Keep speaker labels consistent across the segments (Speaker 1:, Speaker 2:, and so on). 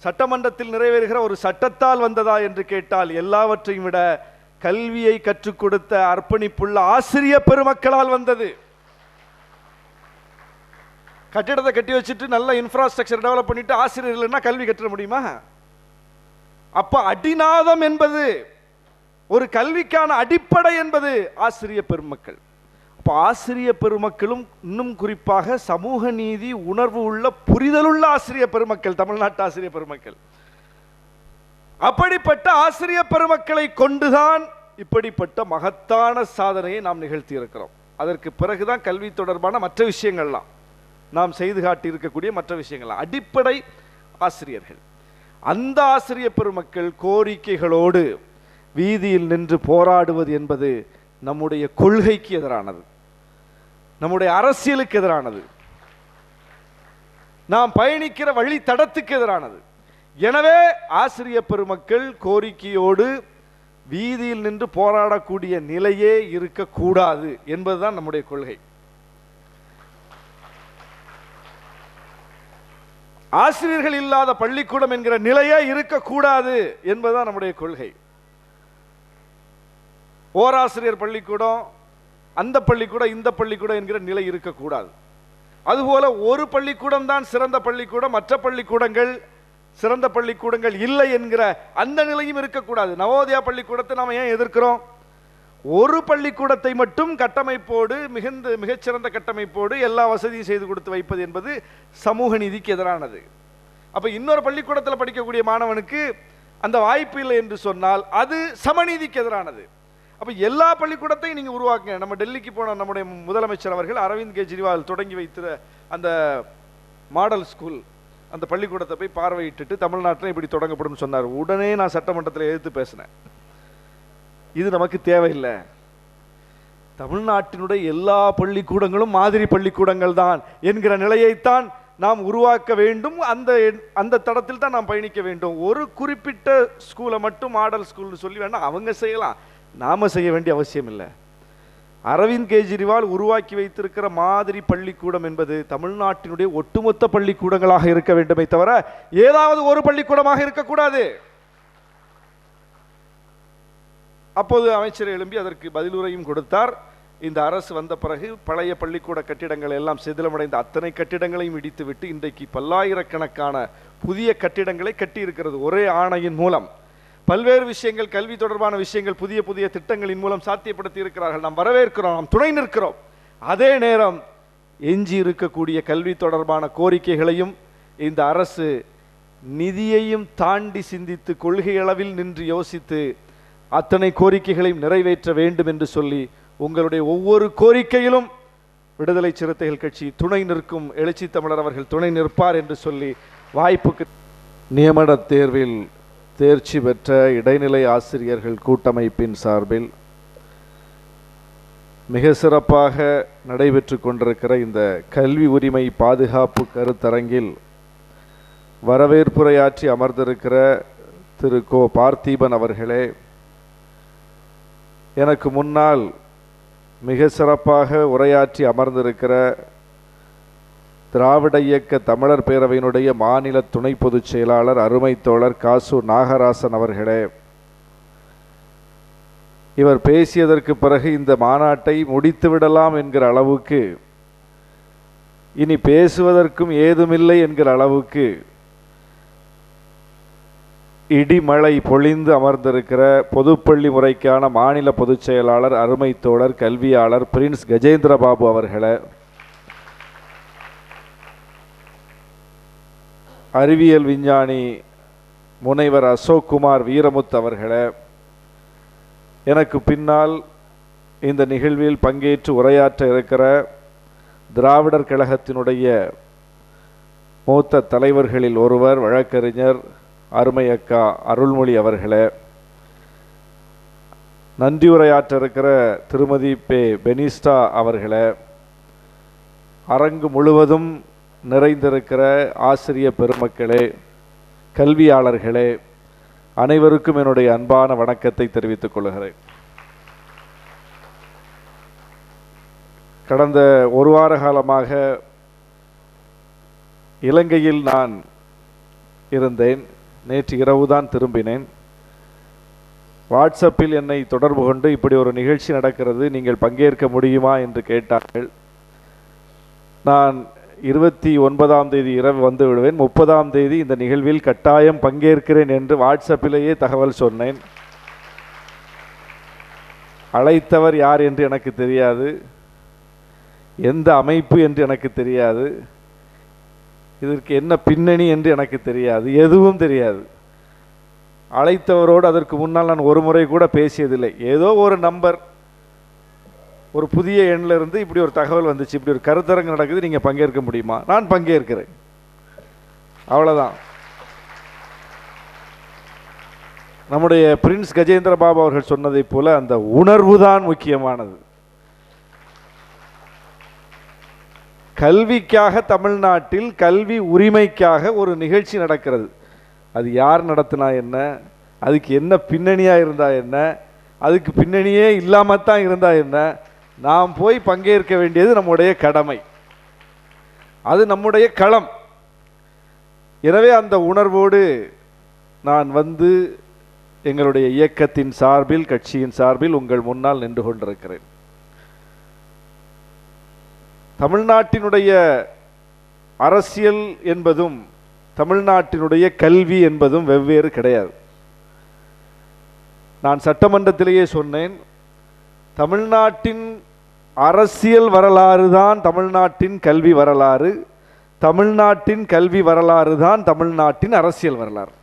Speaker 1: சட்டமன்றத்தில் நிறைவேறுகிற ஒரு சட்டத்தால் வந்ததா என்று கேட்டால் எல்லாவற்றையும் விட கல்வியை கற்றுக் கொடுத்த அர்ப்பணிப்புள்ள ஆசிரியர் பெருமக்களால் வந்தது. கட்டிடத்தை கட்டி வச்சுட்டு நல்ல இன்ஃப்ராஸ்ட்ரக்சர் டெவலப் பண்ணிட்டு ஆசிரியர் இல்லைன்னா கல்வி கற்ற முடியுமா? அப்ப அடிநாதம் என்பது, ஒரு கல்விக்கான அடிப்படை என்பது ஆசிரியர் பெருமக்கள். அப்ப ஆசிரியர் பெருமக்களும் இன்னும் குறிப்பாக சமூக நீதி உணர்வு உள்ள புரிதலுள்ள ஆசிரியர் பெருமக்கள், தமிழ்நாட்டு ஆசிரியர் பெருமக்கள். அப்படிப்பட்ட ஆசிரியர் பெருமக்களை கொண்டுதான் இப்படிப்பட்ட மகத்தான சாதனையை நாம் நிகழ்த்தி இருக்கிறோம். அதற்கு பிறகுதான் கல்வி தொடர்பான மற்ற விஷயங்கள்லாம் நாம் செய்து காட்டி இருக்கக்கூடிய மற்ற விஷயங்கள். அடிப்படை ஆசிரியர்கள். அந்த ஆசிரியர் பெருமக்கள் கோரிக்கைகளோடு வீதியில் நின்று போராடுவது என்பது நம்முடைய கொள்கைக்கு எதிரானது, நம்முடைய அரசியலுக்கு எதிரானது, நாம் பயணிக்கிற வழி தடத்துக்கு எதிரானது. எனவே ஆசிரியர் பெருமக்கள் கோரிக்கையோடு வீதியில் நின்று போராடக்கூடிய நிலையே இருக்கக்கூடாது என்பதுதான் நம்முடைய கொள்கை. ஆசிரியர்கள் இல்லாத பள்ளிக்கூடம் என்கிற நிலையே இருக்கக்கூடாது என்பதுதான் நம்முடைய கொள்கை. ஓராசிரியர் பள்ளிக்கூடம், அந்த பள்ளிக்கூடம், இந்த பள்ளிக்கூடம் என்கிற நிலை இருக்கக்கூடாது. அதுபோல ஒரு பள்ளிக்கூடம் தான் சிறந்த பள்ளிக்கூடம், மற்ற பள்ளிக்கூடங்கள் சிறந்த பள்ளிக்கூடங்கள் இல்லை என்கிற அந்த நிலையும் இருக்கக்கூடாது. நவோதயா பள்ளிக்கூடத்தை நாம் ஏன் எதிர்க்கிறோம்? ஒரு பள்ளிக்கூடத்தை மட்டும் கட்டமைப்போடு, மிகச்சிறந்த கட்டமைப்போடு எல்லா வசதியும் செய்து கொடுத்து வைப்பது என்பது சமூக நீதிக்கு எதிரானது. அப்ப இன்னொரு பள்ளிக்கூடத்தில் படிக்கக்கூடிய மாணவனுக்கு அந்த வாய்ப்பு இல்லை என்று சொன்னால் அது சமநீதிக்கு எதிரானது. அப்ப எல்லா பள்ளிக்கூடத்தையும் நீங்க உருவாக்குங்க. நம்ம டெல்லிக்கு போன நம்முடைய முதலமைச்சர் அவர்கள் அரவிந்த் கெஜ்ரிவால் தொடங்கி வைத்திருக்கிற அந்த மாடல் ஸ்கூல், அந்த பள்ளிக்கூடத்தை போய் பார்வையிட்டு தமிழ்நாட்டில் இப்படி தொடங்கப்படும் சொன்னார். உடனே நான் சட்டமன்றத்தில் எதிர்த்து பேசினேன். இது நமக்கு தேவையில்லை. தமிழ்நாட்டினுடைய எல்லா பள்ளிக்கூடங்களும் மாதிரி பள்ளிக்கூடங்கள் தான் என்கிற நிலையைத்தான் நாம் உருவாக்க வேண்டும். அந்த தடத்தில் தான் நாம் பயணிக்க வேண்டும். ஒரு குறிப்பிட்ட ஸ்கூலை மட்டும் மாடல் ஸ்கூல் சொல்லி வேண்டாம், அவங்க செய்யலாம், நாம செய்ய வேண்டிய அவசியம் இல்லை. அரவிந்த் கெஜ்ரிவால் உருவாக்கி வைத்திருக்கிற மாதிரி பள்ளிக்கூடம் என்பது தமிழ்நாட்டினுடைய ஒட்டுமொத்த பள்ளிக்கூடங்களாக இருக்க வேண்டுமே தவிர ஏதாவது ஒரு பள்ளிக்கூடமாக இருக்கக்கூடாது. அப்போது அமைச்சர் எழும்பி அதற்கு பதிலுரையும் கொடுத்தார். இந்த அரசு வந்த பிறகு பழைய பள்ளிக்கூட கட்டிடங்கள் எல்லாம் சிதிலமடைந்த அத்தனை கட்டிடங்களையும் இடித்துவிட்டு இன்றைக்கு பல்லாயிரக்கணக்கான புதிய கட்டிடங்களை கட்டி இருக்கிறது. ஒரே ஆணையின் மூலம் பல்வேறு விஷயங்கள், கல்வி தொடர்பான விஷயங்கள் புதிய புதிய திட்டங்களின் மூலம் சாத்தியப்படுத்தி இருக்கிறார்கள். நாம் வரவேற்கிறோம், நாம் துணை நிற்கிறோம். அதே நேரம் எஞ்சி இருக்கக்கூடிய கல்வி தொடர்பான கோரிக்கைகளையும் இந்த அரசு நிதியையும் தாண்டி சிந்தித்து கொள்கை அளவில் நின்று யோசித்து அத்தனை கோரிக்கைகளையும் நிறைவேற்ற வேண்டும் என்று சொல்லி உங்களுடைய ஒவ்வொரு கோரிக்கையிலும் விடுதலை சிறுத்தைகள் கட்சி துணை நிற்கும். எழுச்சி தமிழர் அவர்கள் துணை நிற்பார் என்று சொல்லி வாய்ப்புக்கு. நியமன தேர்வில் தேர்ச்சி பெற்ற இடைநிலை ஆசிரியர்கள் கூட்டமைப்பின் சார்பில் மிக சிறப்பாக நடைபெற்று கொண்டிருக்கிற இந்த கல்வி உரிமை பாதுகாப்பு கருத்தரங்கில் வரவேற்புரையாற்றி அமர்ந்திருக்கிற திரு கோ பார்த்திபன் அவர்களே, எனக்கு முன்னால் மிக சிறப்பாக உரையாற்றி அமர்ந்திருக்கிற திராவிட இயக்க தமிழர் பேரவையினுடைய மாநில துணை பொதுச் செயலாளர் அருமை தோழர் காசு நாகராசன் அவர்களே, இவர் பேசியதற்கு பிறகு இந்த மாநாட்டை முடித்து விடலாம் என்கிற அளவுக்கு, இனி பேசுவதற்கும் ஏதுமில்லை என்கிற அளவுக்கு இடிமழை பொழிந்து அமர்ந்திருக்கிற பொதுப்பள்ளி முறைக்கான மாநில பொதுச் செயலாளர் அருமை தோழர் கல்வியாளர் பிரின்ஸ் கஜேந்திரபாபு அவர்களே, அறிவியல் விஞ்ஞானி முனைவர் அசோக் குமார் வீரமுத்து அவர்களே, எனக்கு பின்னால் இந்த நிகழ்வில் பங்கேற்று உரையாற்ற இருக்கிற திராவிடர் கழகத்தினுடைய மூத்த தலைவர்களில் ஒருவர் வழக்கறிஞர் அருமை அக்கா அருள்மொழி அவர்களே, நன்றியுரையாற்ற இருக்கிற திருமதி பே பெனிஸ்டா அவர்களே, அரங்கு முழுவதும் நிறைந்திருக்கிற ஆசிரியர் பெருமக்களே, கல்வியாளர்களே, அனைவருக்கும் என்னுடைய அன்பான வணக்கத்தை தெரிவித்துக் கொள்கிறேன். கடந்த ஒரு வார காலமாக இலங்கையில் நான் இருந்தேன். நேற்று இரவுதான் திரும்பினேன். வாட்ஸ்அப்பில் என்னை தொடர்பு கொண்டு இப்படி ஒரு நிகழ்ச்சி நடக்கிறது, நீங்கள் பங்கேற்க முடியுமா என்று கேட்டார்கள். நான் 29ஆம் தேதி இரவு வந்து விடுவேன், 30ஆம் தேதி இந்த நிகழ்வில் கட்டாயம் பங்கேற்கிறேன் என்று வாட்ஸ்அப்பிலேயே தகவல் சொன்னேன். அழைத்தவர் யார் என்று எனக்கு தெரியாது, எந்த அமைப்பு என்று எனக்கு தெரியாது, இதற்கு என்ன பின்னணி என்று எனக்கு தெரியாது, எதுவும் தெரியாது. அழைத்தவரோடு அதற்கு முன்னால் நான் ஒரு முறை கூட பேசியதில்லை. ஏதோ ஒரு நம்பர், ஒரு புதிய எண்ணில் இருந்து இப்படி ஒரு தகவல் வந்துச்சு, இப்படி ஒரு கருத்தரங்கு நடக்குது, நீங்கள் பங்கேற்க முடியுமா? நான் பங்கேற்கிறேன், அவ்வளோதான். நம்முடைய பிரின்ஸ் கஜேந்திர பாபு அவர்கள் சொன்னதைப் போல அந்த உணர்வு தான் முக்கியமானது. கல்விக்காக தமிழ்நாட்டில் கல்வி உரிமைக்காக ஒரு நிகழ்ச்சி நடக்கிறது. அது யார் நடத்தினா என்ன, அதுக்கு என்ன பின்னணியாக இருந்தா என்ன, அதுக்கு பின்னணியே இல்லாமல் தான் இருந்தா என்ன, நாம் போய் பங்கேற்க வேண்டியது நம்முடைய கடமை, அது நம்முடைய களம். எனவே அந்த உணர்வோடு நான் வந்து எங்களுடைய இயக்கத்தின் சார்பில், கட்சியின் சார்பில் உங்கள் முன்னால் நின்று கொண்டிருக்கிறேன். தமிழ்நாட்டினுடைய அரசியல் என்பதும் தமிழ்நாட்டினுடைய கல்வி என்பதும் வெவ்வேறு கிடையாது. நான் சட்டமன்றத்திலேயே சொன்னேன், தமிழ்நாட்டின் அரசியல் வரலாறு தான் தமிழ்நாட்டின் கல்வி வரலாறு, தமிழ்நாட்டின் கல்வி வரலாறு தான் தமிழ்நாட்டின் அரசியல் வரலாறு.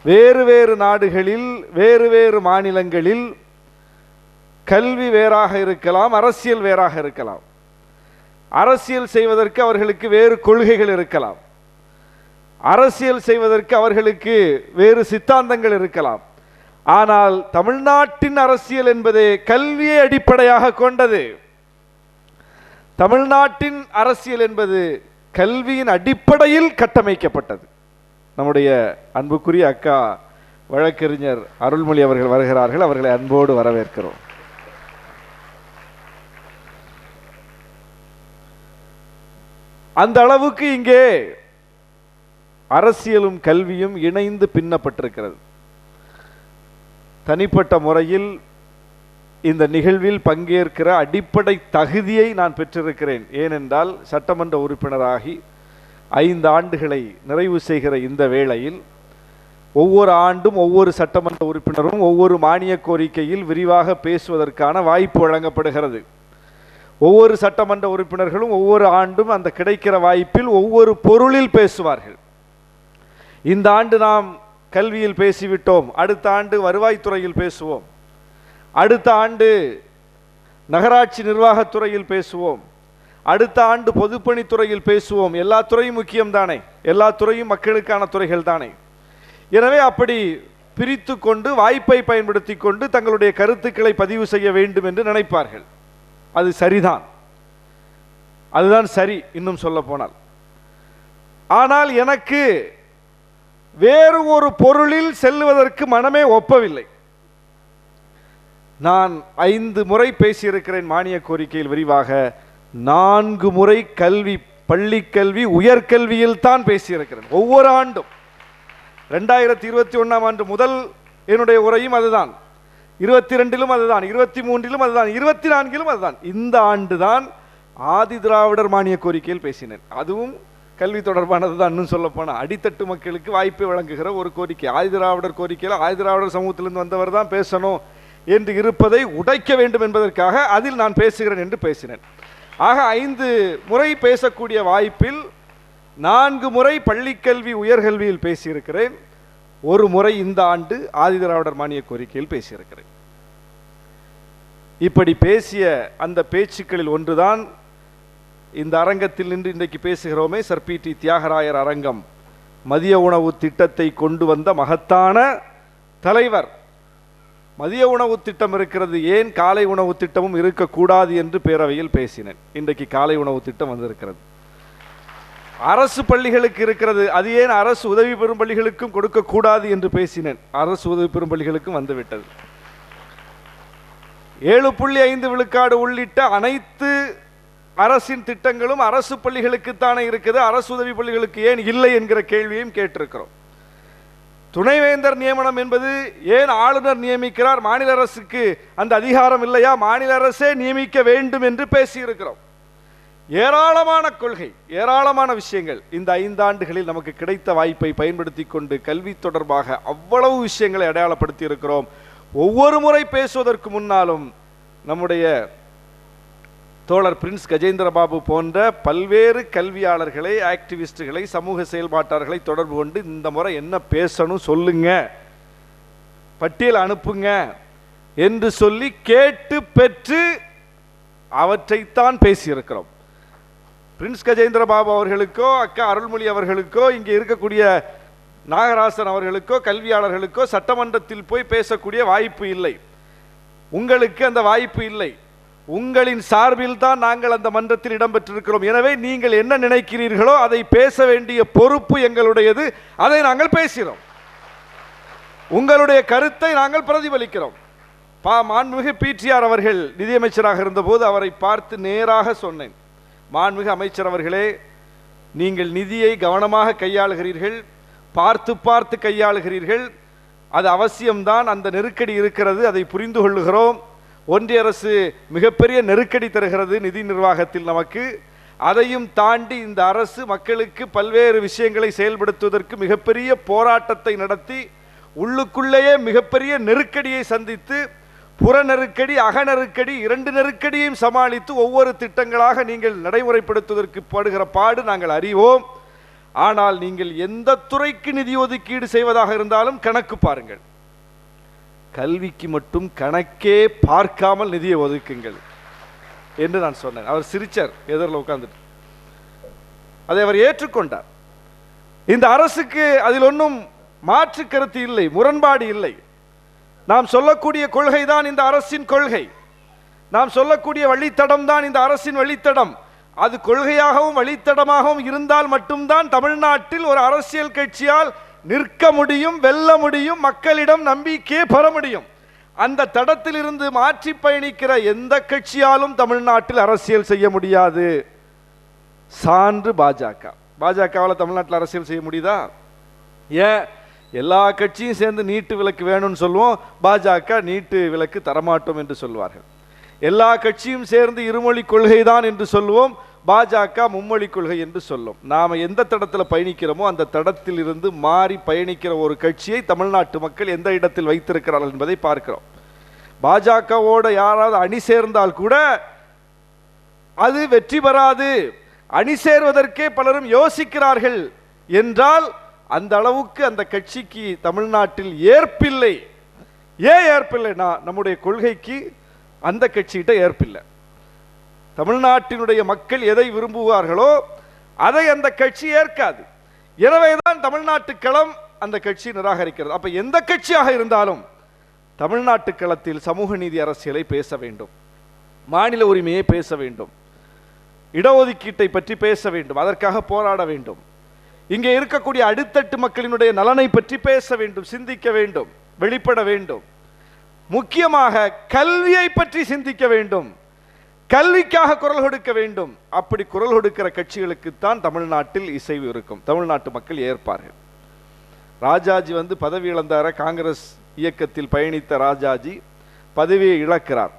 Speaker 1: வேறு வேறு நாடுகளில், வேறு வேறு மாநிலங்களில் கல்வி வேறாக இருக்கலாம், அரசியல் வேறாக இருக்கலாம். அரசியல் செய்வதற்கு அவர்களுக்கு வேறு கொள்கைகள் இருக்கலாம், அரசியல் செய்வதற்கு அவர்களுக்கு வேறு சித்தாந்தங்கள் இருக்கலாம். ஆனால் தமிழ்நாட்டின் அரசியல் என்பது கல்வியை அடிப்படையாக கொண்டது. தமிழ்நாட்டின் அரசியல் என்பது கல்வியின் அடிப்படையில் கட்டமைக்கப்பட்டது. நம்முடைய அன்புக்குரிய அக்கா வழக்கறிஞர் அருள்மொழி அவர்கள் வருகிறார்கள், அவர்களை அன்போடு வரவேற்கிறோம். அந்த அளவுக்கு இங்கே அரசியலும் கல்வியும் இணைந்து பின்னப்பட்டிருக்கிறது. தனிப்பட்ட முறையில் இந்த நிகழ்வில் பங்கேற்கிற அடிப்படை தகுதியை நான் பெற்றிருக்கிறேன். ஏனென்றால் சட்டமன்ற உறுப்பினராகி 5 ஆண்டுகளை நிறைவு செய்கிற இந்த வேளையில் ஒவ்வொரு ஆண்டும் ஒவ்வொரு சட்டமன்ற உறுப்பினரும் ஒவ்வொரு மானிய கோரிக்கையில் விரிவாக பேசுவதற்கான வாய்ப்பு வழங்கப்படுகிறது. ஒவ்வொரு சட்டமன்ற உறுப்பினர்களும் ஒவ்வொரு ஆண்டும் அந்த கிடைக்கிற வாய்ப்பில் ஒவ்வொரு பொருளில் பேசுவார்கள். இந்த ஆண்டு நாம் கல்வியில் பேசிவிட்டோம், அடுத்த ஆண்டு வருவாய்த்துறையில் பேசுவோம், அடுத்த ஆண்டு நகராட்சி நிர்வாகத்துறையில் பேசுவோம், அடுத்த ஆண்டு பொதுப்பணித்துறையில் பேசுவோம். எல்லா துறையும் முக்கியம் தானே, எல்லா துறையும் மக்களுக்கான துறைகள் தானே. எனவே அப்படி பிரித்து கொண்டு வாய்ப்பை பயன்படுத்தி கொண்டு தங்களுடைய கருத்துக்களை பதிவு செய்ய வேண்டும் என்று நினைப்பார்கள். அது சரிதான், அதுதான் சரி இன்னும் சொல்ல போனால். ஆனால் எனக்கு வேறு ஒரு பொருளில் செல்லுவதற்கு மனமே ஒப்பவில்லை. நான் 5 முறை பேசியிருக்கிறேன் மானிய கோரிக்கையில் விரிவாக, 4 முறை கல்வி, பள்ளி கல்வி, உயர்கல்வியில் தான் பேசியிருக்கிறேன். ஒவ்வொரு ஆண்டும் 2021ஆம் ஆண்டு முதல் என்னுடைய உரையும் அதுதான், 22லும் அதுதான், 23லும் அதுதான், 24லும் அதுதான். இந்த ஆண்டு தான் ஆதி திராவிடர் மானிய கோரிக்கையில் பேசினேன். அதுவும் கல்வி தொடர்பானது தான். இன்னும் சொல்ல போனால் அடித்தட்டு மக்களுக்கு வாய்ப்பை வழங்குகிற ஒரு கோரிக்கை. ஆதி திராவிடர் கோரிக்கையில் ஆதி திராவிடர் சமூகத்திலிருந்து வந்தவர் தான் பேசணும் என்று இருப்பதை உடைக்க வேண்டும் என்பதற்காக அதில் நான் பேசுகிறேன் என்று பேசினேன். ஆக 5 முறை பேசக்கூடிய வாய்ப்பில் 4 முறை பள்ளிக்கல்வி உயர்கல்வியில் பேசியிருக்கிறேன், 1 முறை இந்த ஆண்டு ஆதி திராவிடர் மானிய கோரிக்கையில் பேசியிருக்கிறேன். இப்படி பேசிய அந்த பேச்சுக்களில் ஒன்றுதான் இந்த அரங்கத்தில் நின்று இன்றைக்கு பேசுகிறோமே, சர் பி.டி. தியாகராயர் அரங்கம். மதிய உணவு திட்டத்தை கொண்டு வந்த மகத்தான தலைவர். மதிய உணவு திட்டம் இருக்கிறது, ஏன் காலை உணவு திட்டமும் இருக்கக்கூடாது என்று பேரவையில் பேசினேன். இன்றைக்கு காலை உணவு திட்டம் வந்திருக்கிறது. அரசு பள்ளிகளுக்கு இருக்கிறது, அது ஏன் அரசு உதவி பெறும் பள்ளிகளுக்கும் கொடுக்கக்கூடாது என்று பேசினேன். அரசு உதவி பெறும் பள்ளிகளுக்கும் வந்துவிட்டது. 7.5 விழுக்காடு உள்ளிட்ட அனைத்து அரசின் திட்டங்களும் அரசு பள்ளிகளுக்குத்தானே இருக்குது, அரசு உதவி பள்ளிகளுக்கு ஏன் இல்லை என்கிற கேள்வியும் கேட்டிருக்கிறோம். துணைவேந்தர் நியமனம் என்பது ஏன் ஆளுநர் நியமிக்கிறார், மாநில அரசுக்கு அந்த அதிகாரம் இல்லையா, மாநில அரசே நியமிக்க வேண்டும் என்று பேசியிருக்கிறோம். ஏராளமான கொள்கை, ஏராளமான விஷயங்கள். இந்த 5 ஆண்டுகளில் நமக்கு கிடைத்த வாய்ப்பை பயன்படுத்தி கொண்டு கல்வி தொடர்பாக அவ்வளவு விஷயங்களை அடையாளப்படுத்தி இருக்கிறோம். ஒவ்வொரு முறை பேசுவதற்கு முன்னாலும் நம்முடைய தோழர் பிரின்ஸ் கஜேந்திர பாபு போன்ற பல்வேறு கல்வியாளர்களை, ஆக்டிவிஸ்டுகளை, சமூக செயல்பாட்டாளர்களை தொடர்பு கொண்டு இந்த முறை என்ன பேசணும் சொல்லுங்க, பட்டியல் அனுப்புங்க என்று சொல்லி கேட்டு பெற்று அவற்றைத்தான் பேசியிருக்கிறோம். பிரின்ஸ் கஜேந்திர பாபு அவர்களுக்கோ, அக்கா அருள்மொழி அவர்களுக்கோ, இங்கே இருக்கக்கூடிய நாகராசன் அவர்களுக்கோ, கல்வியாளர்களுக்கோ சட்டமன்றத்தில் போய் பேசக்கூடிய வாய்ப்பு இல்லை. உங்களுக்கு அந்த வாய்ப்பு இல்லை. உங்களின் சார்பில் தான் நாங்கள் அந்த மன்றத்தில் இடம்பெற்றிருக்கிறோம். எனவே நீங்கள் என்ன நினைக்கிறீர்களோ அதை பேச வேண்டிய பொறுப்பு எங்களுடையது. அதை நாங்கள் பேசுகிறோம். உங்களுடைய கருத்தை நாங்கள் பிரதிபலிக்கிறோம். மாண்புமிகு பிடிஆர் அவர்கள் நிதியமைச்சராக இருந்தபோது அவரை பார்த்து நேராக சொன்னேன், மாண்புமிகு அமைச்சர் அவர்களே, நீங்கள் நிதியை கவனமாக கையாளுகிறீர்கள், பார்த்து பார்த்து கையாளுகிறீர்கள், அது அவசியம்தான். அந்த நெருக்கடி இருக்கிறது, அதை புரிந்து கொள்ளுகிறோம். ஒன்றிய அரசு மிகப்பெரிய நெருக்கடி தருகிறது நிதி நிர்வாகத்தில் நமக்கு. அதையும் தாண்டி இந்த அரசு மக்களுக்கு பல்வேறு விஷயங்களை செயல்படுத்துவதற்கு மிகப்பெரிய போராட்டத்தை நடத்தி உள்ளுக்குள்ளேயே மிகப்பெரிய நெருக்கடியை சந்தித்து, புற நெருக்கடி, அக நெருக்கடி, 2 நெருக்கடியையும் சமாளித்து ஒவ்வொரு திட்டங்களாக நீங்கள் நடைமுறைப்படுத்துவதற்கு படுகிற பாடு நாங்கள் அறிவோம். ஆனால் நீங்கள் எந்த துறைக்கு நிதி ஒதுக்கீடு செய்வதாக இருந்தாலும் கணக்கு பாருங்கள். கல்விக்கு மட்டும் கணக்கே பார்க்காமல் நிதியை ஒதுக்குங்கள் என்று நான் சொன்னேன். அவர் சிரிச்சார், எதிரில் உட்கார்ந்துட்டு. அதை அவர் ஏற்றுக்கொண்டார். இந்த அரசுக்கு அதில் ஒன்றும் மாற்று கருத்து இல்லை, முரண்பாடு இல்லை. நாம் சொல்லக்கூடிய கொள்கை தான் இந்த அரசின் கொள்கை, நாம் சொல்லக்கூடிய வழித்தடம் தான் இந்த அரசின் வழித்தடம். அது கொள்கையாகவும் வழித்தடமாகவும் இருந்தால் மட்டும்தான் தமிழ்நாட்டில் ஒரு அரசியல் கட்சியால் நிற்க முடியும், வெல்ல முடியும், மக்களிடம் நம்பிக்கையை பெற முடியும். அந்த தடத்தில் இருந்து மாற்றி பயணிக்கிற எந்த கட்சியாலும் தமிழ்நாட்டில் அரசியல் செய்ய முடியாது. சான்று பாஜக. பாஜகவால் தமிழ்நாட்டில் அரசியல் செய்ய முடியுதா? ஏன் எல்லா கட்சியும் சேர்ந்து நீட்டு விலக்கு வேணும்னு சொல்லுவோம், பாஜக நீட்டு விலக்கு தரமாட்டோம் என்று சொல்வார்கள். எல்லா கட்சியும் சேர்ந்து இருமொழி கொள்கை தான் என்று சொல்லுவோம், பாஜக மும்மொழி கொள்கை என்று சொல்லும். நாம எந்த தடத்தில் பயணிக்கிறோமோ அந்த தடத்தில் இருந்து மாறி பயணிக்கிற ஒரு கட்சியை தமிழ்நாட்டு மக்கள் எந்த இடத்தில் வைத்திருக்கிறார்கள் என்பதை பார்க்கிறோம். பாஜகவோட யாராவது அணி சேர்ந்தால் கூட அது வெற்றி பெறாது, அணி சேர்வதற்கே பலரும் யோசிக்கிறார்கள் என்றால் அந்த அளவுக்கு அந்த கட்சிக்கு தமிழ்நாட்டில் ஏற்பில்லை. ஏன் ஏற்பில்லைனா நம்முடைய கொள்கைக்கு அந்த கட்சிகிட்ட ஏற்பில்லை. தமிழ்நாட்டினுடைய மக்கள் எதை விரும்புவார்களோ அதை அந்த கட்சி ஏற்காது. எனவேதான் தமிழ்நாட்டு களம் அந்த கட்சி நிராகரிக்கிறது. அப்ப எந்த கட்சியாக இருந்தாலும் தமிழ்நாட்டு களத்தில் சமூக நீதி அரசியலை பேச வேண்டும், மாநில உரிமையை பேச வேண்டும், இடஒதுக்கீட்டை பற்றி பேச வேண்டும், அதற்காக போராட வேண்டும், இங்கே இருக்கக்கூடிய அடித்தட்டு மக்களினுடைய நலனை பற்றி பேச வேண்டும், சிந்திக்க வேண்டும், வெளிப்பட வேண்டும். முக்கியமாக கல்வியை பற்றி சிந்திக்க வேண்டும், கல்விக்காக குரல் கொடுக்க வேண்டும். அப்படி குரல் கொடுக்கிற கட்சிகளுக்குத்தான் தமிழ்நாட்டில் இசைவு இருக்கும், தமிழ்நாட்டு மக்கள் ஏற்பார்கள். ராஜாஜி பதவி இழந்தார, காங்கிரஸ் இயக்கத்தில் பயணித்த ராஜாஜி பதவியை இழக்கிறார்.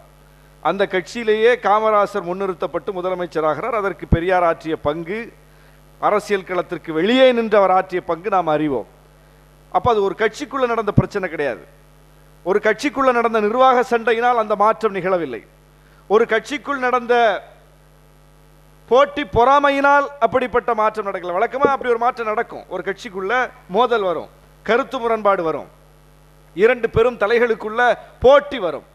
Speaker 1: அந்த கட்சியிலேயே காமராசர் முன்னிறுத்தப்பட்டு முதலமைச்சராகிறார். அதற்கு பெரியார் ஆற்றிய பங்கு, அரசியல் களத்திற்கு வெளியே நின்று அவர் ஆற்றிய பங்கு நாம் அறிவோம். அப்ப அது ஒரு கட்சிக்குள்ள நடந்த பிரச்சனை கிடையாது. ஒரு கட்சிக்குள்ள நடந்த நிர்வாக சண்டையினால் அந்த மாற்றம் நிகழவில்லை. ஒரு கட்சிக்குள் நடந்த போட்டி பொறாமையினால் அப்படிப்பட்ட மாற்றம் நடக்கல. வழக்கமா அப்படி ஒரு மாற்றம் நடக்கும். ஒரு கட்சிக்குள்ள மோதல் வரும், கருத்து முரண்பாடு வரும், 2 பெரும் தலைகளுக்குள்ள போட்டி வரும்.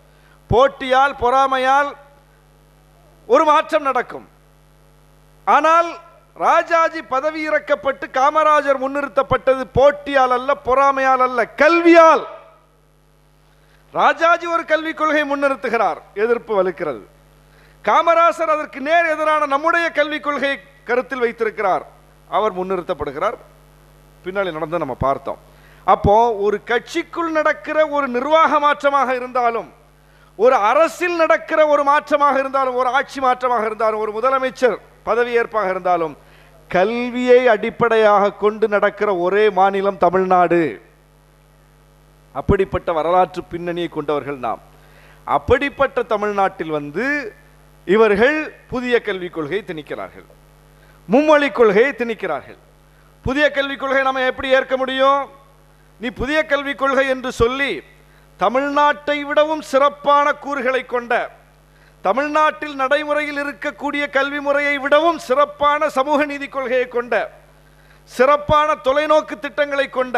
Speaker 1: போட்டியால், பொறாமையால் ஒரு மாற்றம் நடக்கும். ஆனால் ராஜாஜி பதவி இறக்கப்பட்டு காமராஜர் முன்னிறுத்தப்பட்டது போட்டியால் அல்ல, பொறாமையால் அல்ல, கல்வியால். ராஜாஜி ஒரு கல்விக் கொள்கை முன்னிறுத்துகிறார், எதிர்ப்பு வலுக்கிறது. காமராசர் அதற்கு நேர் எதிரான நம்முடைய கல்விக் கொள்கை கருத்தில் வைத்திருக்கிறார், அவர் முன்னிறுத்தப்படுகிறார். பின்னாடி நடந்து நம்ம பார்த்தோம். அப்போ ஒரு கட்சிக்குள் நடக்கிற ஒரு நிர்வாக மாற்றமாக இருந்தாலும், ஒரு அரசில் நடக்கிற ஒரு மாற்றமாக இருந்தாலும், ஒரு ஆட்சி மாற்றமாக இருந்தாலும், ஒரு முதலமைச்சர் பதவியேற்பாக இருந்தாலும், கல்வியை அடிப்படையாக கொண்டு நடக்கிற ஒரே மாநிலம் தமிழ்நாடு. அப்படிப்பட்ட வரலாற்று பின்னணியை கொண்டவர்கள் நாம். அப்படிப்பட்ட தமிழ்நாட்டில் இவர்கள் புதிய கல்விக் கொள்கையை திணிக்கிறார்கள், மும்மொழி கொள்கையை திணிக்கிறார்கள். புதிய கல்விக் கொள்கை நம்ம எப்படி ஏற்க முடியும்? நீ புதிய கல்விக் கொள்கை என்று சொல்லி தமிழ்நாட்டை விடவும் சிறப்பான கூறுகளை கொண்ட, தமிழ்நாட்டில் நடைமுறையில் இருக்கக்கூடிய கல்வி முறையை விடவும் சிறப்பான சமூக நீதி கொள்கையை கொண்ட, சிறப்பான தொலைநோக்கு திட்டங்களை கொண்ட,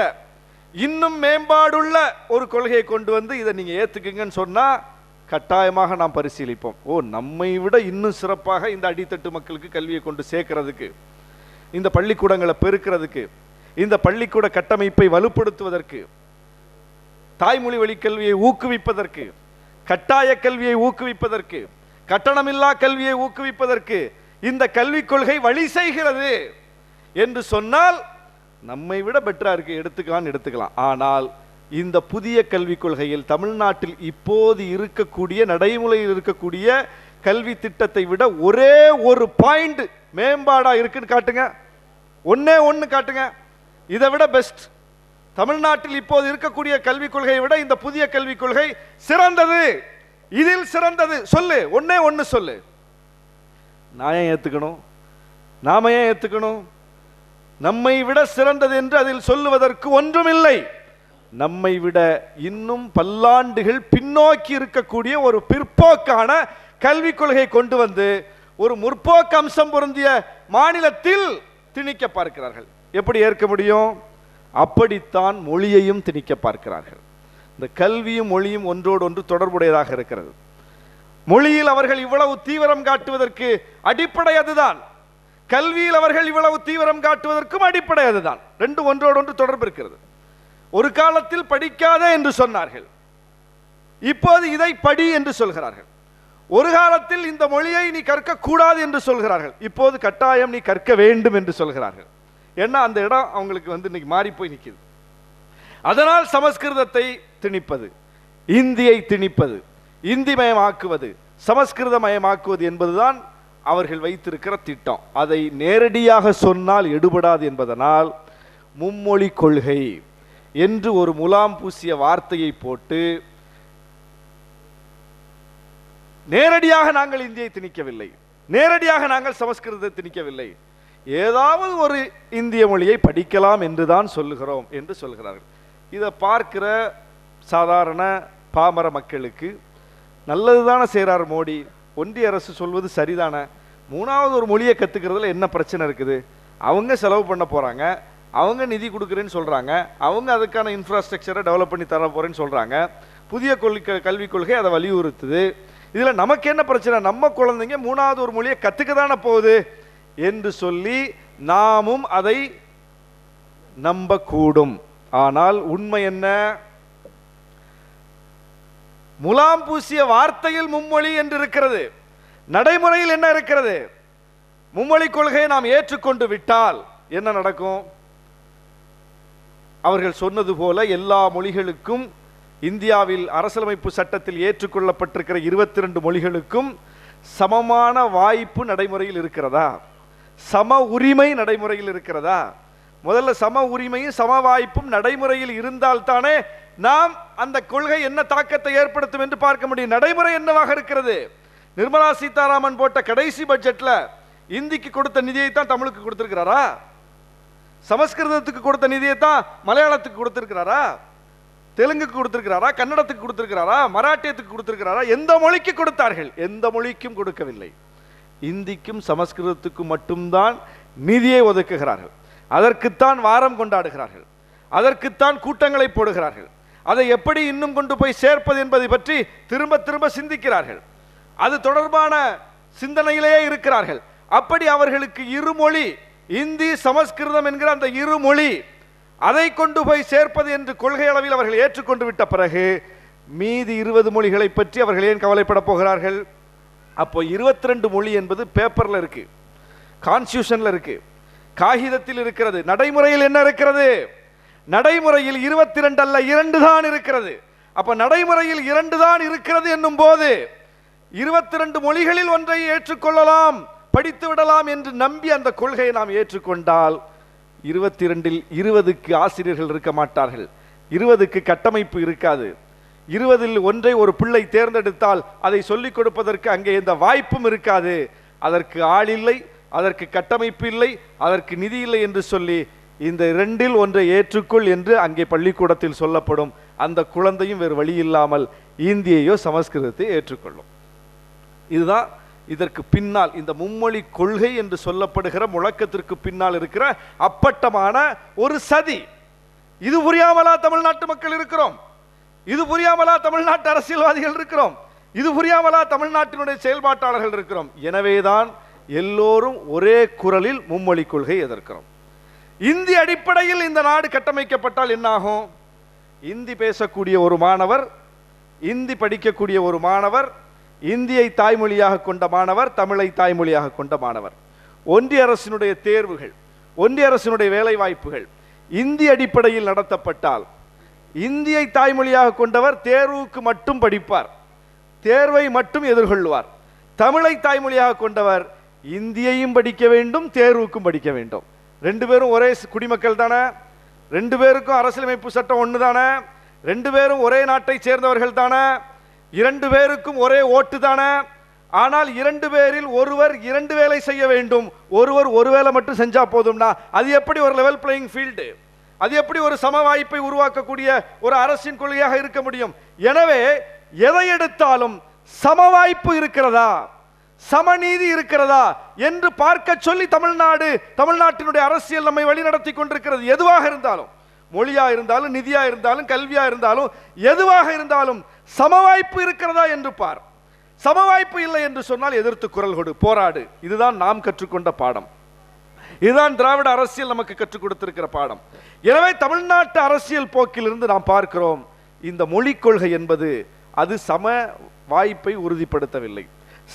Speaker 1: இன்னும் மேம்பாடுள்ள ஒரு கொள்கையை கொண்டு இதை நீங்க ஏத்துக்குங்கன்னு சொன்னா கட்டாயமாக நாம் பரிசீலிப்போம். நம்மை விட இன்னும் சிறப்பாக இந்த அடித்தட்டு மக்களுக்கு கல்வியை கொண்டு சேர்க்கிறதுக்கு, இந்த பள்ளிக்கூடங்களை பெருக்கிறதுக்கு, இந்த பள்ளிக்கூட கட்டமைப்பை வலுப்படுத்துவதற்கு, தாய்மொழி வழி கல்வியை ஊக்குவிப்பதற்கு, கட்டாய கல்வியை ஊக்குவிப்பதற்கு, கட்டணமில்லா கல்வியை ஊக்குவிப்பதற்கு இந்த கல்விக் கொள்கை வழி செய்கிறது என்று சொன்னால் நம்மை விட பெட்டரா இருக்கு, எடுத்துக்கலாம். ஆனால் இந்த புதிய கல்விக் கொள்கையில் தமிழ்நாட்டில் இப்போது இருக்கக்கூடிய, நடைமுறையில் இருக்கக்கூடிய கல்வி திட்டத்தை விட ஒரே ஒரு பாயிண்ட் மேம்பாடா இருக்குன்னு காட்டுங்க. ஒண்ணு காட்டுங்க. இதை விட பெஸ்ட், தமிழ்நாட்டில் இப்போது இருக்கக்கூடிய கல்விக் கொள்கையை விட இந்த புதிய கல்விக் கொள்கை சிறந்தது, இதில் சிறந்தது சொல்லு. ஒண்ணு சொல்லு. நான் ஏன் ஏத்துக்கணும்? நாம ஏன் ஏத்துக்கணும்? நம்மை விட சிறந்தது என்று அதில் சொல்லுவதற்கு ஒன்றுமில்லை. நம்மை விட இன்னும் பல்லாண்டுகள் பின்னோக்கி இருக்கக்கூடிய ஒரு பிற்போக்கான கல்விக் கொள்கை கொண்டு ஒரு முற்போக்கு அம்சம் பொருந்திய மாநிலத்தில் திணிக்க பார்க்கிறார்கள். எப்படி ஏற்க முடியும்? அப்படித்தான் மொழியையும் திணிக்க பார்க்கிறார்கள். இந்த கல்வியும் மொழியும் ஒன்றோடு ஒன்று தொடர்புடையதாக இருக்கிறது. மொழியில் அவர்கள் இவ்வளவு தீவிரம் காட்டுவதற்கு அடிப்படை அதுதான். கல்வியில் அவர்கள் இவ்வளவு தீவிரம் காட்டுவதற்கும் அடிப்படை அதுதான். ரெண்டு ஒன்றோடு ஒன்று தொடர்பு இருக்கிறது. ஒரு காலத்தில் படிக்காதே என்று சொன்னார்கள், இப்போது இதை படி என்று சொல்கிறார்கள். ஒரு காலத்தில் இந்த மொழியை நீ கற்க கூடாது என்று சொல்கிறார்கள், இப்போது கட்டாயம் நீ கற்க வேண்டும் என்று சொல்கிறார்கள். ஏன்னா அந்த இடம் அவங்களுக்கு இன்னைக்கு மாறி போய் நிற்குது. அதனால் சமஸ்கிருதத்தை திணிப்பது, இந்தியை திணிப்பது, இந்தி மயமாக்குவது, சமஸ்கிருத மயமாக்குவது என்பதுதான் அவர்கள் வைத்திருக்கிற திட்டம். அதை நேரடியாக சொன்னால் எடுபடாது என்பதனால் மும்மொழி கொள்கை என்று ஒரு முலாம் பூசிய வார்த்தையை போட்டு நேரடியாக நாங்கள் இந்தியை திணிக்கவில்லை, நேரடியாக நாங்கள் சமஸ்கிருதத்தை திணிக்கவில்லை, ஏதாவது ஒரு இந்திய மொழியை படிக்கலாம் என்றுதான் சொல்லுகிறோம் என்று சொல்கிறார்கள். இதை பார்க்கிற சாதாரண பாமர மக்களுக்கு நல்லதுதானே செய்கிறார் மோடி, ஒன்றிய அரசு சொல்வது சரிதானே, மூணாவது ஒரு மொழியை கற்றுக்கிறதுல என்ன பிரச்சனை இருக்குது, அவங்க செலவு பண்ண போகிறாங்க, அவங்க நிதி கொடுக்குறேன்னு சொல்கிறாங்க, அவங்க அதுக்கான இன்ஃப்ராஸ்ட்ரக்சரை டெவலப் பண்ணி தர போகிறேன்னு சொல்கிறாங்க, புதிய கல்விக் கொள்கை அதை வலியுறுத்துது, இதில் நமக்கு என்ன பிரச்சனை, நம்ம குழந்தைங்க மூணாவது ஒரு மொழியை கற்றுக்க தானே போகுது என்று சொல்லி நாமும் அதை நம்பக்கூடும். ஆனால் உண்மை என்ன? முலாம் பூசிய வார்த்தையில் மும்மொழி என்று இருக்கிறது, நடைமுறையில் என்ன இருக்கிறது? மும்மொழி கொள்கையை நாம் ஏற்றுக்கொண்டு விட்டால் என்ன நடக்கும்? அவர்கள் சொன்னது போல எல்லா மொழிகளுக்கும், இந்தியாவில் அரசியலமைப்பு சட்டத்தில் ஏற்றுக்கொள்ளப்பட்டிருக்கிற 22 மொழிகளுக்கும் சமமான வாய்ப்பு நடைமுறையில் இருக்கிறதா? சம உரிமை நடைமுறையில் இருக்கிறதா? முதல்ல சம உரிமையும் சம வாய்ப்பும் நடைமுறையில் இருந்தால்தானே நாம் அந்த கொள்கை என்ன தாக்கத்தை ஏற்படுத்தும் என்று பார்க்க முடியும். நடைமுறை என்னவாக இருக்கிறது? நிர்மலா சீதாராமன் போட்ட கடைசி பட்ஜெட்ல இந்திக்கு கொடுத்த நிதியை தான் தமிழுக்கு கொடுத்திருக்கிறாரா? சமஸ்கிருதத்துக்கு கொடுத்த நிதியை தான் மலையாளத்துக்கு கொடுத்திருக்கிறாரா? தெலுங்குக்கு கொடுத்திருக்கிறாரா? கன்னடத்துக்கு கொடுத்திருக்கிறாரா? மராட்டியத்துக்கு கொடுத்திருக்கிறாரா? எந்த மொழிக்கு கொடுத்தார்கள்? எந்த மொழிக்கும் கொடுக்கவில்லை. இந்திக்கும் சமஸ்கிருதத்துக்கும் மட்டும்தான் நிதியை ஒதுக்குகிறார்கள். அதற்குத்தான் வாரம் கொண்டாடுகிறார்கள், அதற்குத்தான் கூட்டங்களை போடுகிறார்கள். அதை எப்படி இன்னும் கொண்டு போய் சேர்ப்பது என்பதை பற்றி திரும்ப திரும்ப சிந்திக்கிறார்கள். அது தொடர்பான சிந்தனையிலேயே இருக்கிறார்கள். அப்படி அவர்களுக்கு இருமொழி, இந்தி சமஸ்கிருதம் என்கிற அந்த இருமொழி, அதை கொண்டு போய் சேர்ப்பது என்று கொள்கை அளவில் அவர்கள் ஏற்றுக்கொண்டு விட்ட பிறகு மீதி 20 மொழிகளை பற்றி அவர்கள் ஏன் கவலைப்பட போகிறார்கள்? அப்போ 22 மொழி என்பது பேப்பர்ல இருக்கு, கான்ஸ்டிடியூஷன்ல இருக்கு, காகிதத்தில் இருக்கிறது. நடைமுறையில் என்ன இருக்கிறது? நடைமுறையில் 22 அல்ல 2 தான் இருக்கிறது. அப்ப நடைமுறையில் 2 தான் இருக்கிறது என்னும் போது 22 மொழிகளில் ஒன்றை ஏற்றுக்கொள்ளலாம், படித்து விடலாம் என்று நம்பி அந்த கொள்கையை நாம் ஏற்றுக்கொண்டால் 22இல் 20க்கு ஆசிரியர்கள் இருக்க மாட்டார்கள், 20க்கு கட்டமைப்பு இருக்காது. 20இல் ஒன்றை ஒரு பிள்ளை தேர்ந்தெடுத்தால் அதை சொல்லிக் கொடுப்பதற்கு அங்கே எந்த வாய்ப்பும் இருக்காது. அதற்கு ஆள் இல்லை, அதற்கு கட்டமைப்பு இல்லை, அதற்கு நிதி இல்லை என்று சொல்லி இந்த 2இல் ஒன்றை ஏற்றுக்கொள் என்று அங்கே பள்ளிக்கூடத்தில் சொல்லப்படும். அந்த குழந்தையும் வேறு வழி இல்லாமல் இந்தியையோ சமஸ்கிருதத்தை ஏற்றுக்கொள்ளும். இதுதான் இதற்கு பின்னால், இந்த மும்மொழி கொள்கை என்று சொல்லப்படுகிற முழக்கத்திற்கு பின்னால் இருக்கிற அப்பட்டமான ஒரு சதி. இது புரியாமலா தமிழ்நாட்டு மக்கள் இருக்கிறோம்? இது புரியாமலா தமிழ்நாட்டு அரசியல்வாதிகள் இருக்கிறோம்? இது புரியாமலா தமிழ்நாட்டினுடைய செயல்பாட்டாளர்கள் இருக்கிறோம்? எனவேதான் எல்லோரும் ஒரே குரலில் மும்மொழி கொள்கை எதிர்க்கிறோம். இந்தி அடிப்படையில் இந்த நாடு கட்டமைக்கப்பட்டால் என்னாகும்? இந்தி பேசக்கூடிய ஒரு மாணவர், இந்தி படிக்கக்கூடிய ஒரு மாணவர், இந்தியை தாய்மொழியாக கொண்ட மாணவர், தமிழை தாய்மொழியாக கொண்ட மாணவர், ஒன்றிய அரசினுடைய தேர்வுகள், ஒன்றிய அரசினுடைய வேலை வாய்ப்புகள் இந்தி அடிப்படையில் நடத்தப்பட்டால் இந்தியை தாய்மொழியாக கொண்டவர் தேர்வுக்கு மட்டும் படிப்பார், தேர்வை மட்டும் எதிர்கொள்வார். தமிழை தாய்மொழியாக கொண்டவர் இந்தியையும் படிக்க வேண்டும், தேர்வுக்கும் படிக்க வேண்டும். 2 பேரும் ஒரே குடிமக்கள் தானே? 2 பேருக்கும் அரசியலமைப்பு சட்டம் ஒன்று தானே? 2 பேரும் ஒரே நாட்டை சேர்ந்தவர்கள் தானே? 2 பேருக்கும் ஒரே ஓட்டு தானே? ஆனால் 2 பேரில் ஒருவர் 2 வேலை செய்ய வேண்டும், ஒருவர் ஒரு வேலை மட்டும் செஞ்சா போதும்னா அது எப்படி ஒரு லெவல் பிளேயிங் ஃபீல்டு? அது எப்படி ஒரு சம வாய்ப்பை உருவாக்கக்கூடிய ஒரு அரசின் கொள்கையாக இருக்க முடியும்? எனவே எதை எடுத்தாலும் சம வாய்ப்பு இருக்கிறதா, சமநீதி இருக்கிறதா என்று பார்க்க சொல்லி தமிழ்நாட்டினுடைய அரசியல் நம்மை வழிநடத்தி கொண்டிருக்கிறது. எதுவாக இருந்தாலும், மொழியா இருந்தாலும், நிதியா இருந்தாலும், கல்வியா இருந்தாலும், எதுவாக இருந்தாலும் சமவாய்ப்பு இருக்கிறதா என்று பார். சமவாய்ப்பு இல்லை என்று சொன்னால் எதிர்த்து குரல் கொடு, போராடு. இதுதான் நாம் கற்றுக்கொண்ட பாடம். இதுதான் திராவிட அரசியல் நமக்கு கற்றுக் கொடுத்திருக்கிற பாடம். எனவே தமிழ்நாட்டு அரசியல் போக்கிலிருந்து நாம் பார்க்கிறோம், இந்த மொழிக் கொள்கை என்பது அது சம வாய்ப்பை உறுதிப்படுத்தவில்லை,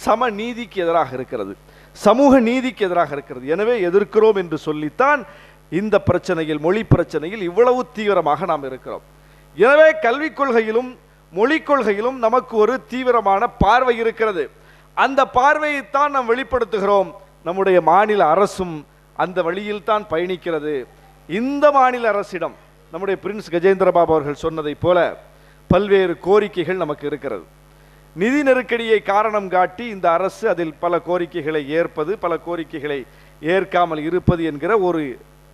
Speaker 1: சம நீதிக்கு எதிராக இருக்கிறது, சமூக நீதிக்கு எதிராக இருக்கிறது. எனவே எதிர்க்கிறோம் என்று சொல்லித்தான் இந்த பிரச்சனையில், மொழி பிரச்சனையில் இவ்வளவு தீவிரமாக நாம் இருக்கிறோம். எனவே கல்விக் கொள்கையிலும் மொழிக் கொள்கையிலும் நமக்கு ஒரு தீவிரமான பார்வை இருக்கிறது. அந்த பார்வையைத்தான் நாம் வெளிப்படுத்துகிறோம். நம்முடைய மாநில அரசும் அந்த வழியில் தான் பயணிக்கிறது. இந்த மாநில அரசிடம் நம்முடைய பிரின்ஸ் கஜேந்திரபாபு அவர்கள் சொன்னதை போல பல்வேறு கோரிக்கைகள் நமக்கு இருக்கிறது. நிதி நெருக்கடியை காரணம் காட்டி இந்த அரசு அதில் பல கோரிக்கைகளை ஏற்பது, பல கோரிக்கைகளை ஏற்காமல் இருப்பது என்கிற ஒரு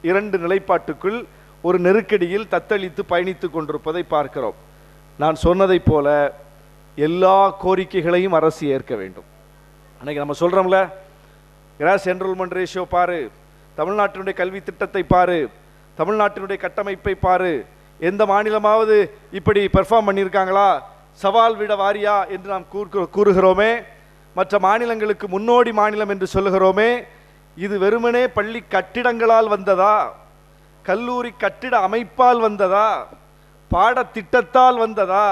Speaker 1: 2 நிலைப்பாட்டுக்குள் ஒரு நெருக்கடியில் தத்தளித்து பயணித்துக் கொண்டிருப்பதை பார்க்கிறோம். நான் சொன்னதை போல எல்லா கோரிக்கைகளையும் அரசு ஏற்க வேண்டும். அன்னைக்கு நம்ம சொல்றோம்ல, கிராஸ் என்ரோல்மெண்ட் ரேஷியோ பாரு, தமிழ்நாட்டினுடைய கல்வி திட்டத்தை பாரு, தமிழ்நாட்டினுடைய கட்டமைப்பை பாரு, எந்த மாநிலமாவது இப்படி பெர்ஃபார்ம் பண்ணியிருக்காங்களா, சவால் விட வாரியா என்று நாம் கூறுகிறோமே, மற்ற மாநிலங்களுக்கு முன்னோடி மாநிலம் என்று சொல்லுகிறோமே, இது வெறுமனே பள்ளி கட்டிடங்களால் வந்ததா, கல்லூரி கட்டிட அமைப்பால் வந்ததா, பாடத்திட்டத்தால் வந்ததா?